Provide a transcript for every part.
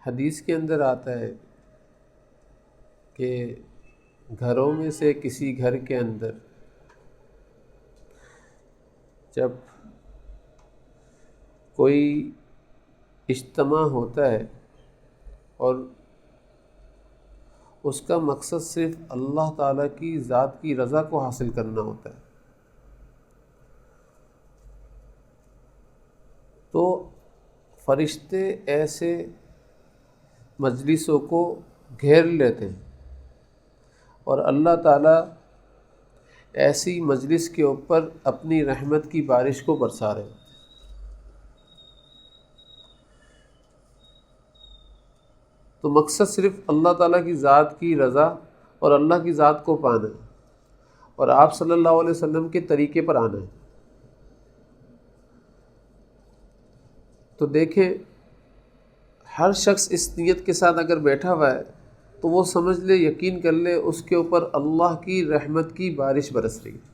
حدیث کے اندر آتا ہے کہ گھروں میں سے کسی گھر کے اندر جب کوئی اجتماع ہوتا ہے اور اس کا مقصد صرف اللہ تعالیٰ کی ذات کی رضا کو حاصل کرنا ہوتا ہے، تو فرشتے ایسے مجلسوں کو گھیر لیتے ہیں اور اللہ تعالیٰ ایسی مجلس کے اوپر اپنی رحمت کی بارش کو برسا رہے ہیں۔ تو مقصد صرف اللہ تعالیٰ کی ذات کی رضا اور اللہ کی ذات کو پانا ہے اور آپ صلی اللہ علیہ وسلم کے طریقے پر آنا ہے۔ تو دیکھیں، ہر شخص اس نیت کے ساتھ اگر بیٹھا ہوا ہے تو وہ سمجھ لے، یقین کر لے، اس کے اوپر اللہ کی رحمت کی بارش برس رہی ہے۔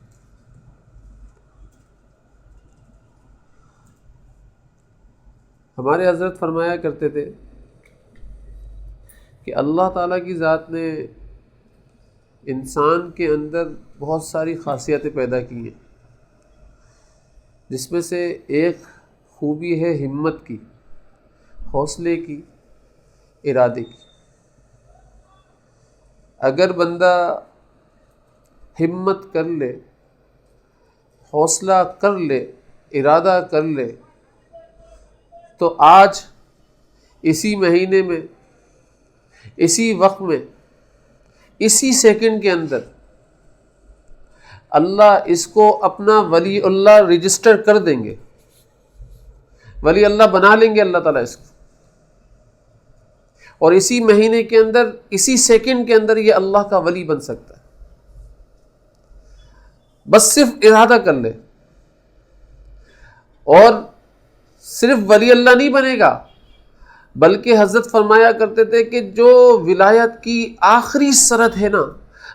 ہمارے حضرت فرمایا کرتے تھے کہ اللہ تعالیٰ کی ذات نے انسان کے اندر بہت ساری خاصیتیں پیدا کی ہیں، جس میں سے ایک خوبی ہے ہمت کی، حوصلے کی، ارادے کی۔ اگر بندہ ہمت کر لے، حوصلہ کر لے، ارادہ کر لے، تو آج اسی مہینے میں، اسی وقت میں، اسی سیکنڈ کے اندر اللہ اس کو اپنا ولی اللہ رجسٹر کر دیں گے، ولی اللہ بنا لیں گے اللہ تعالیٰ اس کو، اور اسی مہینے کے اندر، اسی سیکنڈ کے اندر یہ اللہ کا ولی بن سکتا ہے۔ بس صرف ارادہ کر لے، اور صرف ولی اللہ نہیں بنے گا، بلکہ حضرت فرمایا کرتے تھے کہ جو ولایت کی آخری سرحد ہے نا،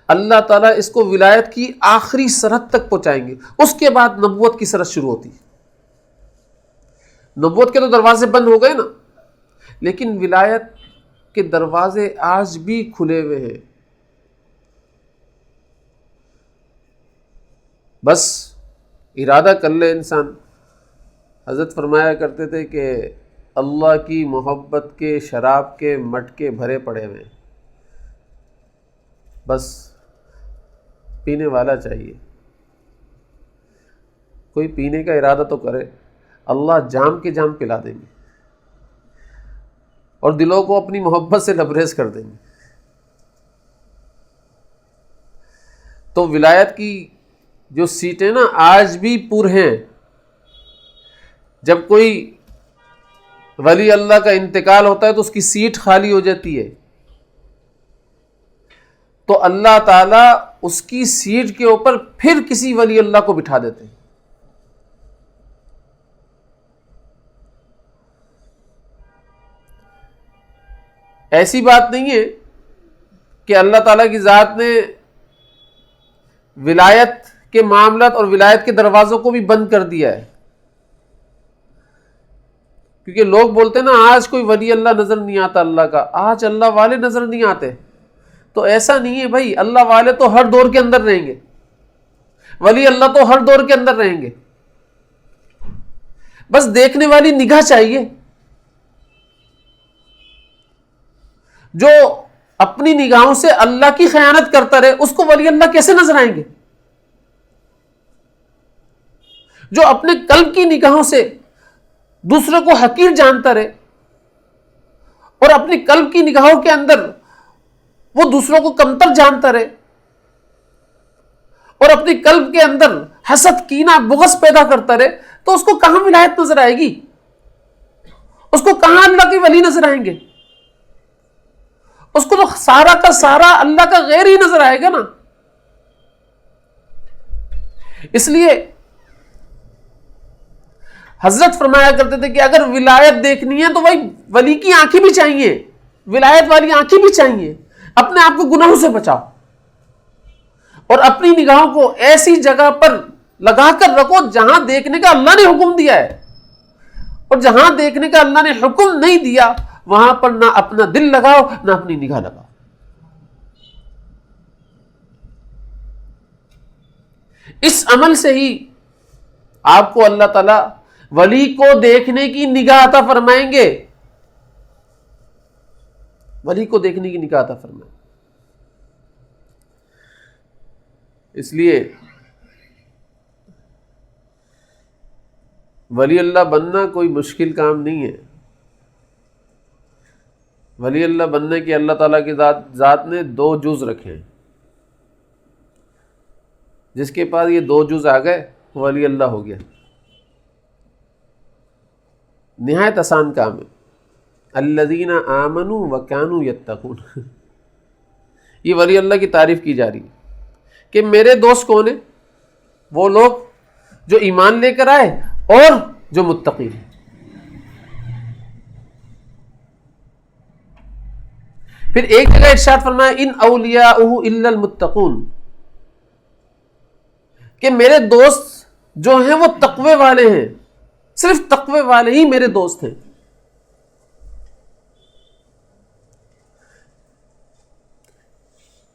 اللہ تعالیٰ اس کو ولایت کی آخری سرحد تک پہنچائیں گے، اس کے بعد نبوت کی سرحد شروع ہوتی ہے۔ نبوت کے تو دروازے بند ہو گئے نا، لیکن ولایت کے دروازے آج بھی کھلے ہوئے ہیں۔ بس ارادہ کر لے انسان۔ حضرت فرمایا کرتے تھے کہ اللہ کی محبت کے شراب کے مٹکے بھرے پڑے ہوئے ہیں، بس پینے والا چاہیے۔ کوئی پینے کا ارادہ تو کرے، اللہ جام کے جام پلا دیں گے اور دلوں کو اپنی محبت سے لبریز کر دیں گے۔ تو ولایت کی جو سیٹیں نا آج بھی پر ہیں۔ جب کوئی ولی اللہ کا انتقال ہوتا ہے تو اس کی سیٹ خالی ہو جاتی ہے، تو اللہ تعالیٰ اس کی سیٹ کے اوپر پھر کسی ولی اللہ کو بٹھا دیتے ہیں۔ ایسی بات نہیں ہے کہ اللہ تعالیٰ کی ذات نے ولایت کے معاملات اور ولایت کے دروازوں کو بھی بند کر دیا ہے، کیونکہ لوگ بولتے ہیں نا آج کوئی ولی اللہ نظر نہیں آتا اللہ کا، آج اللہ والے نظر نہیں آتے۔ تو ایسا نہیں ہے بھائی، اللہ والے تو ہر دور کے اندر رہیں گے، ولی اللہ تو ہر دور کے اندر رہیں گے، بس دیکھنے والی نگاہ چاہیے۔ جو اپنی نگاہوں سے اللہ کی خیانت کرتا رہے اس کو ولی اللہ کیسے نظر آئیں گے؟ جو اپنے قلب کی نگاہوں سے دوسروں کو حقیر جانتا رہے اور اپنی قلب کی نگاہوں کے اندر وہ دوسروں کو کمتر جانتا رہے اور اپنی قلب کے اندر حسد، کینہ، بغض پیدا کرتا رہے، تو اس کو کہاں ولایت نظر آئے گی؟ اس کو کہاں اللہ کے ولی نظر آئیں گے؟ اس کو تو سارا کا سارا اللہ کا غیر ہی نظر آئے گا نا۔ اس لیے حضرت فرمایا کرتے تھے کہ اگر ولایت دیکھنی ہے تو وہی ولی کی آنکھیں بھی چاہیے، ولایت والی آنکھیں بھی چاہیے۔ اپنے آپ کو گناہوں سے بچاؤ اور اپنی نگاہوں کو ایسی جگہ پر لگا کر رکھو جہاں دیکھنے کا اللہ نے حکم دیا ہے، اور جہاں دیکھنے کا اللہ نے حکم نہیں دیا وہاں پر نہ اپنا دل لگاؤ نہ اپنی نگاہ لگاؤ. اس عمل سے ہی آپ کو اللہ تعالی ولی کو دیکھنے کی نگاہ عطا فرمائیں گے. ولی کو دیکھنے کی نگاہ عطا فرمائیں. اس لیے ولی اللہ بننا کوئی مشکل کام نہیں ہے. ولی اللہ بننے کے اللہ تعالیٰ کی ذات نے 2 جز رکھے ہیں. جس کے پاس یہ 2 جز آ گئے وہ ولی اللہ ہو گیا. نہایت آسان کام ہے. الذین آمنوا وکانوا یتقون. یہ ولی اللہ کی تعریف کی جا رہی ہے کہ میرے دوست کون ہیں؟ وہ لوگ جو ایمان لے کر آئے اور جو متقی ہیں. پھر ایک جگہ ارشاد فرمایا ان اولیاءہ الا المتقون، کہ میرے دوست جو ہیں وہ تقوی والے ہیں. صرف تقوی والے ہی میرے دوست ہیں.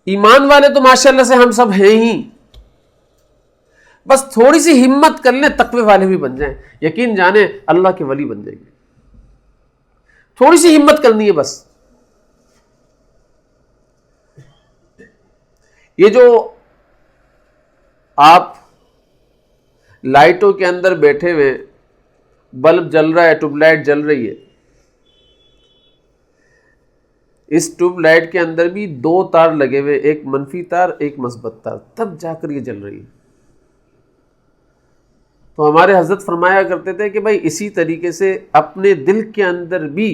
ایمان والے تو ماشاءاللہ سے ہم سب ہیں ہی، بس تھوڑی سی ہمت کر لیں تقوی والے بھی بن جائیں. یقین جانیں اللہ کے ولی بن جائیں گے. تھوڑی سی ہمت کرنی ہے بس. یہ جو آپ لائٹوں کے اندر بیٹھے ہوئے، بلب جل رہا ہے، ٹیوب لائٹ جل رہی ہے، اس ٹیوب لائٹ کے اندر بھی 2 تار لگے ہوئے، ایک منفی تار ایک مثبت تار، تب جا کر یہ جل رہی ہے. تو ہمارے حضرت فرمایا کرتے تھے کہ بھائی اسی طریقے سے اپنے دل کے اندر بھی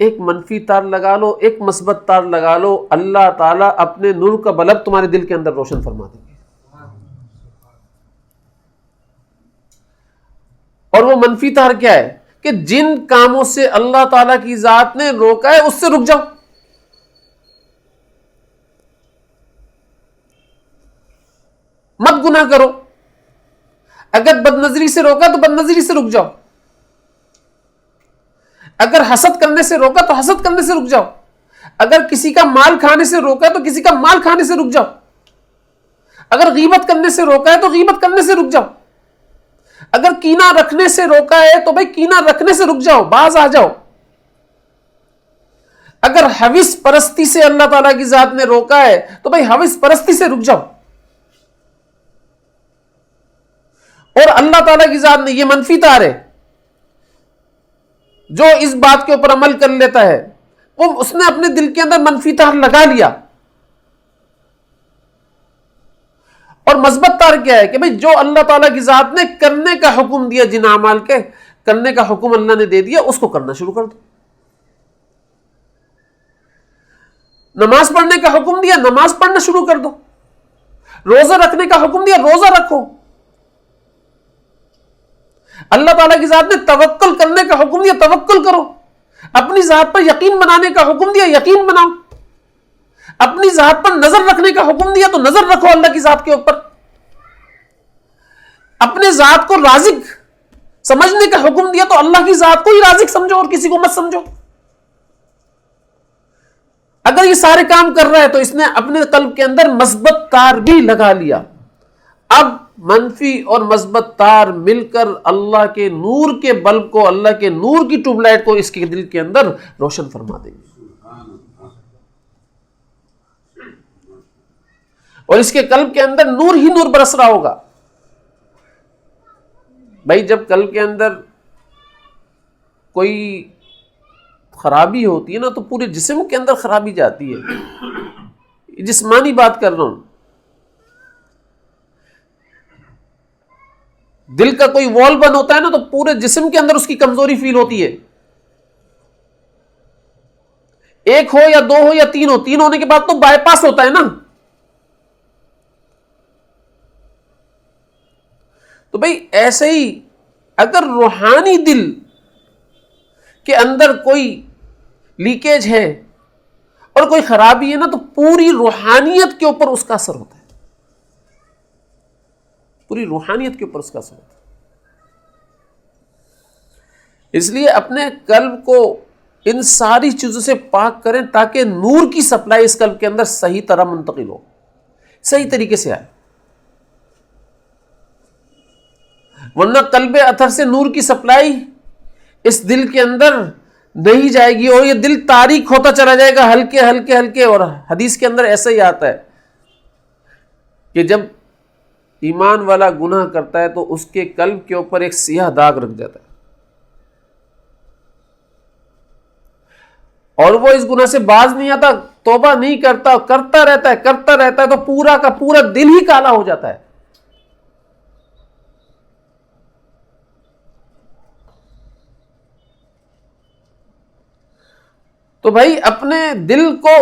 ایک منفی تار لگا لو، ایک مثبت تار لگا لو، اللہ تعالیٰ اپنے نور کا بلب تمہارے دل کے اندر روشن فرما دیں گے. اور وہ منفی تار کیا ہے کہ جن کاموں سے اللہ تعالیٰ کی ذات نے روکا ہے اس سے رک جاؤ. مت گناہ کرو. اگر بد نظری سے روکا تو بد نظری سے رک جاؤ. اگر حسد کرنے سے روکا تو حسد کرنے سے رک جاؤ. اگر کسی کا مال کھانے سے روکا تو کسی کا مال کھانے سے رک جاؤ. اگر غیبت کرنے سے روکا ہے تو غیبت کرنے سے رک جاؤ. اگر کینہ رکھنے سے روکا ہے تو بھائی کینہ رکھنے سے رک جاؤ، باز آ جاؤ. اگر حوث پرستی سے اللہ تعالیٰ کی ذات نے روکا ہے تو بھائی حوث پرستی سے رک جاؤ. اور اللہ تعالیٰ کی ذات نے یہ منفی تار ہے، جو اس بات کے اوپر عمل کر لیتا ہے وہ اس نے اپنے دل کے اندر منفی تار لگا لیا. اور مثبت تار کیا ہے کہ بھئی جو اللہ تعالیٰ کی ذات نے کرنے کا حکم دیا، جن اعمال کے کرنے کا حکم اللہ نے دے دیا اس کو کرنا شروع کر دو. نماز پڑھنے کا حکم دیا، نماز پڑھنا شروع کر دو. روزہ رکھنے کا حکم دیا، روزہ رکھو. اللہ تعالیٰ کی ذات نے توکل کرنے کا حکم دیا، توکل کرو. اپنی ذات پر یقین بنانے کا حکم دیا، یقین بناؤ. اپنی ذات پر نظر رکھنے کا حکم دیا تو نظر رکھو اللہ کی ذات کے اوپر. اپنے ذات کو رازق سمجھنے کا حکم دیا تو اللہ کی ذات کو ہی رازق سمجھو اور کسی کو مت سمجھو. اگر یہ سارے کام کر رہا ہے تو اس نے اپنے قلب کے اندر مثبت تار بھی لگا لیا. اب منفی اور مثبت تار مل کر اللہ کے نور کے بلب کو، اللہ کے نور کی ٹیوب لائٹ کو اس کے دل کے اندر روشن فرما دیں گے. اور اس کے قلب کے اندر نور ہی نور برس رہا ہوگا. بھائی جب قلب کے اندر کوئی خرابی ہوتی ہے نا تو پورے جسم کے اندر خرابی جاتی ہے. جسمانی بات کر رہا ہوں. دل کا کوئی وال بند ہوتا ہے نا تو پورے جسم کے اندر اس کی کمزوری فیل ہوتی ہے. 1 ہو یا 2 ہو یا 3 ہو، 3 ہونے کے بعد تو بائی پاس ہوتا ہے نا. تو بھئی ایسے ہی اگر روحانی دل کے اندر کوئی لیکیج ہے اور کوئی خرابی ہے نا تو پوری روحانیت کے اوپر اس کا اثر ہوتا ہے. پوری روحانیت کے اوپر اس کا اثر ہوتا ہے. اس لیے اپنے قلب کو ان ساری چیزوں سے پاک کریں تاکہ نور کی سپلائی اس قلب کے اندر صحیح طرح منتقل ہو، صحیح طریقے سے آئے. ورنہ قلب اطہر سے نور کی سپلائی اس دل کے اندر نہیں جائے گی اور یہ دل تاریک ہوتا چلا جائے گا ہلکے ہلکے ہلکے. اور حدیث کے اندر ایسا ہی آتا ہے کہ جب ایمان والا گناہ کرتا ہے تو اس کے قلب کے اوپر ایک سیاہ داغ رکھ جاتا ہے اور وہ اس گناہ سے باز نہیں آتا، توبہ نہیں کرتا، کرتا رہتا ہے تو پورا کا پورا دل ہی کالا ہو جاتا ہے. تو بھائی اپنے دل کو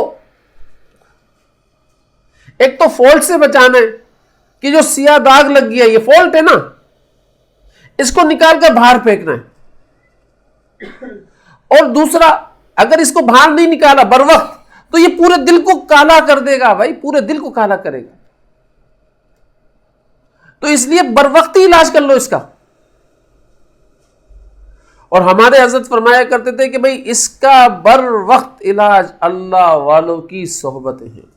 ایک تو فالٹ سے بچانا ہے کہ جو سیاہ داغ لگ گیا یہ فالٹ ہے نا، اس کو نکال کر باہر پھینکنا ہے. اور دوسرا اگر اس کو باہر نہیں نکالا بر وقت تو یہ پورے دل کو کالا کر دے گا، بھائی پورے دل کو کالا کرے گا. تو اس لیے بر وقت ہی علاج کر لو اس کا. اور ہمارے حضرت فرمایا کرتے تھے کہ بھائی اس کا بر وقت علاج اللہ والوں کی صحبتیں ہیں.